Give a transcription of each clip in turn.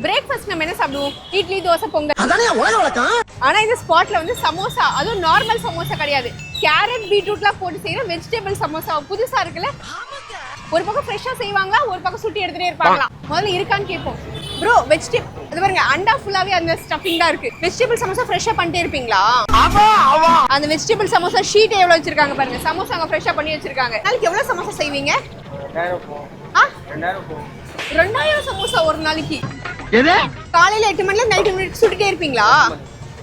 Breakfast நம்ம என்ன சாப்பிடுவோம்? இட்லி, தோசை, பொங்கல். அதானே உலக வழக்கம். ஆனா இந்த ஸ்பாட்ல வந்து சமோசா, அதுவும் நார்மல் சமோசா கிடையாது. கேரட், பீட்ரூட்லாம் போட்டு செய்யற வெஜிடபிள் சமோசா புதுசா இருக்குல்ல? ஒரு பக்கம் ஃப்ரெஷ்ஷா செய்வாங்க, ஒரு பக்கம் சுட்டி எடுத்துட்டே இருப்பாங்களா. முதல்ல இருக்கான்னு கேட்போம். ப்ரோ வெஜிடபிள் இது பாருங்க, அண்டா ஃபுல்லாவே அந்த ஸ்டஃபிங் தான் இருக்கு. வெஜிடபிள் சமோசா ஃப்ரெஷ்ஷா பண்ணிட்டே இருப்பீங்களா? அந்த வெஜிடபிள் சமோசா ஷீட் எவ்வளவு வச்சிருக்காங்க பாருங்க. சமோசா அங்க ஃப்ரெஷ்ஷா பண்ணி வச்சிருக்காங்க. நாளைக்கு எவ்வளவு சமோசா செய்வீங்க? 2000 சமோசா ஒரு நாளைக்கு. காலையில 8 மணில நைட் 8 மணிக்கு சுட்டுட்டே இருப்பீங்களா?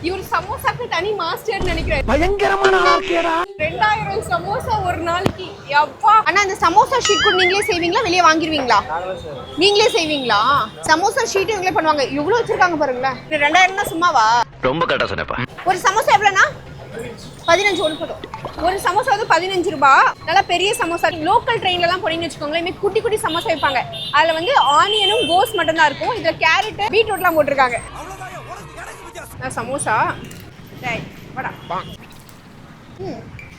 இவர் சமோசாக்கு தனி மாஸ்டர் நினைக்கிறேன். பயங்கரமான ஆர்கேடா. 2000 சமோசா ஒரு நாளைக்கு. யப்பா. அண்ணா அந்த சமோசா ஷீட் கூட நீங்களே செய்வீங்களா, வெளிய வாங்கிடுவீங்களா? நீங்களே செய்வீங்களா? சமோசா ஷீட் இவங்களே பண்ணுவாங்க. இவ்வளவு வச்சிருக்காங்க பாருங்களேன். 2000 தான் சும்மாவா? ரொம்ப கரெக்ட்டா சொன்னப்பா. ஒரு சமோசா எவ்வளவுனா? 15 ஒன்று போதும். ஒரு சமோசா வந்து 15 ரூபாய். நல்லா பெரிய சமோசா. லோக்கல் ட்ரெயின்ல எல்லாம் போனீங்கன்னு வச்சுக்கோங்களேன், இந்த குட்டி குட்டி சமோசா வைப்பாங்க. அதுல வந்து ஆனியனும் கோஸ் மட்டும் தான் இருக்கும். இதுல கேரட், பீட்ரூட்லாம் போட்டிருக்காங்க. சமோசா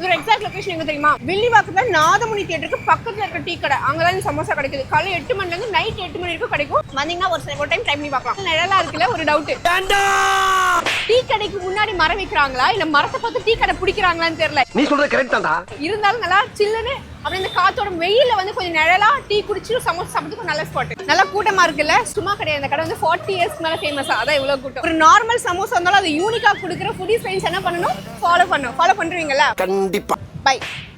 ஒரு எக்ஸாக்ட் லொகேஷன் எங்க தெரியுமா? வில்லிவாக்கத்துல நாதமுனி தியேட்டருக்கு பக்கத்துல இருக்க டீ கடை. அங்கதான் இந்த சமோசா கிடைக்குது. காலையில 8 மணில இருந்து நைட் 8 மணி வரைக்கும் கிடைக்கும். வந்தீங்கன்னா ஒரு டைம் ட்ரை பண்ணி பார்க்கலாம். நிழலா இருக்குல்ல, ஒரு டவுட். டீ கடைக்கு முன்னாடி மரம் வைக்கிறாங்களா இல்ல மரத்தை பார்த்து டீ கடை பிடிக்கிறாங்களான்னு தெரியல. நீ சொல்றது கரெக்ட் தான்டா. இருந்தாலும் நல்லா சில்லுன்னு அப்படி இந்த காத்தோட வெயில வந்து கொஞ்சம் நிழலா டீ குடிச்சு சமோசா சாப்பிட்டு நல்ல ஸ்பாட். நல்லா கூட்டமா இருக்குல்ல? சும்மா கிடையாது. இந்த கடை வந்து 40 இயர்ஸ் மேல ஃபேமஸா. அதான் இவ்வளவு கூட்டம். ஒரு நார்மல் சமோசா இருந்தாலும் அது யூனிக்கா கொடுக்குற ஃபுடி ஃப்ரெண்ட்ஸ் என்ன பண்ணணும்? ஃபாலோ பண்றீங்களா? கண்டிப்பா. பை.